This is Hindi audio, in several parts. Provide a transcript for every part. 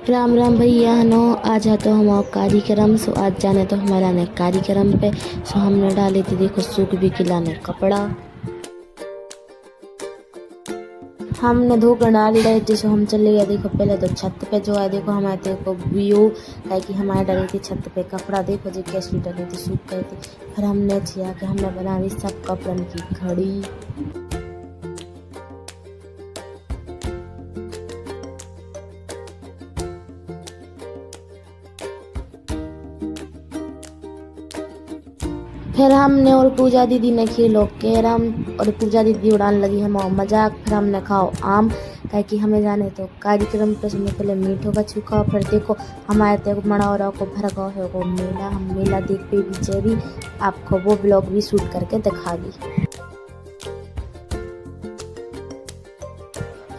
राम राम भैया हनो आज है तो हम कार्यक्रम सो आज जाने तो हमारा ने कार्यक्रम पे सो हमने डाले थे देखो सूख भी खिलाने कपड़ा हमने धोकर डाल रहे थे सो हम चले गए। देखो पहले तो छत पे जो है देखो हमारे देखो व्यू है कि हमारे डाली थी छत पे कपड़ा देखो जो कैसी डाली थी सूख गई थी। फिर हमने छिया कि हमने बना दी सब कपड़न की घड़ी। फिर हमने और पूजा दीदी ने खेलो कैरम और पूजा दीदी उड़ान लगी हम मजाक। फिर हमने खाओ आम कहे कि हमें जाने तो कार्यक्रम पे समय पहले मीठो का छुका। फिर देखो हमारे तो मड़ा और को भर गो है वो मेला हम मेला देख पे पीछे भी आपको वो ब्लॉग भी शूट करके दिखा दी।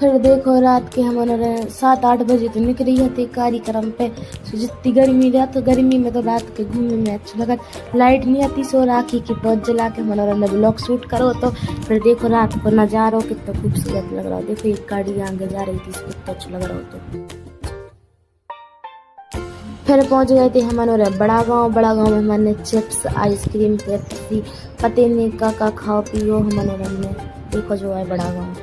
फिर देखो रात के हमारे 7-8 बजे तो निकली थी कार्यक्रम पे। जितनी गर्मी रहा तो गर्मी में तो रात के घूमने में अच्छा लगा। लाइट नहीं आती सो राखी की पौध जला के हमारा ब्लॉग शूट करो। तो फिर देखो रात को नजारो कितना खूबसूरत लग रहा हो। देखो एक गाड़ी आगे जा रही थी कितना अच्छा लग रहा हो। तो फिर पहुंच गए थे हमारे बड़ा गांव में हमने चिप्स आइसक्रीम पेप्सी पते नहीं का खाओ पियो हमारे देखो जो है बड़ा गाँव।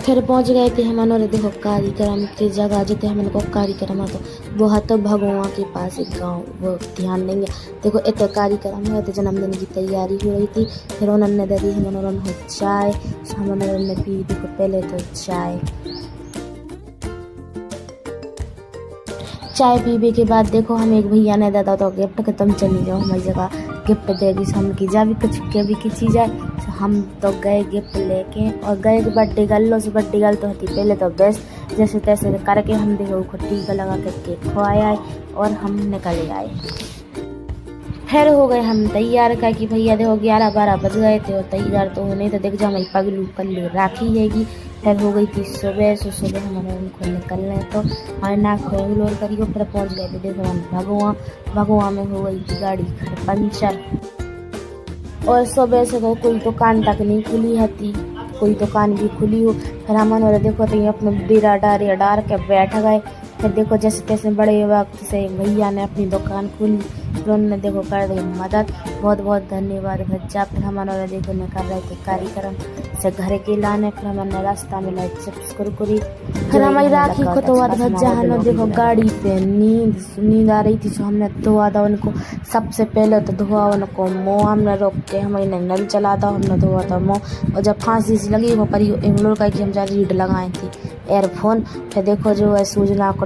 फिर पहुंच गए थे हमारे देखो कार्यक्रम की जगह जो थे हमारे को कार्यक्रम तो वो है तो भगवान के पास एक गाँव वो ध्यान देंगे। देखो इतना कार्यक्रम है तो जन्मदिन की तैयारी हो रही थी। फिर उन्होंने दे दी हमारे चाय हमारे पी देखो पहले तो चाय पीने के बाद देखो हम एक भैया ने दादा तो गिफ्ट के तुम चली जाओ हमारी जगह गिफ्ट दे दी हम की जा भी कुछ के भी की चीज़ है। हम तो गए गिफ्ट लेके और गए बर्थडे गर्ल से बर्थडे गर्ल तो होती पहले तो बेस्ट जैसे तैसे करके हम देखो टीका लगा के केक खवाए और हम निकले आए। फिर हो गए हम तैयार का कि भैया देखो 11-12 बज गए थे और तैयार तो नहीं तो देख जाओ हमारी पगलू पल्लू राखी जाएगी। फिर हो गई थी सुबह हमारे उनको निकलने तो हमारे नाक खोल करियो। फिर पहुंच गए थे देखो हम भगवा में हो गई थी गाड़ी पंचर और सुबह से तो कोई दुकान तक नहीं खुली थी कोई दुकान भी खुली हो। फिर हमारे देखो तो अपने डेरा डार के बैठ गए। फिर देखो जैसे तैसे बड़े वक्त से भैया ने अपनी दुकान खोली फिर उन्होंने देखो कर दी मदद बहुत बहुत धन्यवाद भज्जा। फिर हमारे देखो ने कर रहे थे कार्यक्रम से घर के लाने। फिर हमारे रास्ता में लाइट चिप्स कुरकुरी फिर हमारी राखी को तो भज्जा है देखो गाड़ी पे नींद आ रही थी सो हमने धोआ था उनको। सबसे पहले तो धोआ उनको मुँह हमने रोक के हमारे नल चला था हमने धोआ था मुँह और जब फांसी सी लगी वो पर इंग्लोर का कि हम जा रीड लगाए थी एयरफोन। फिर देखो जो है सूजना को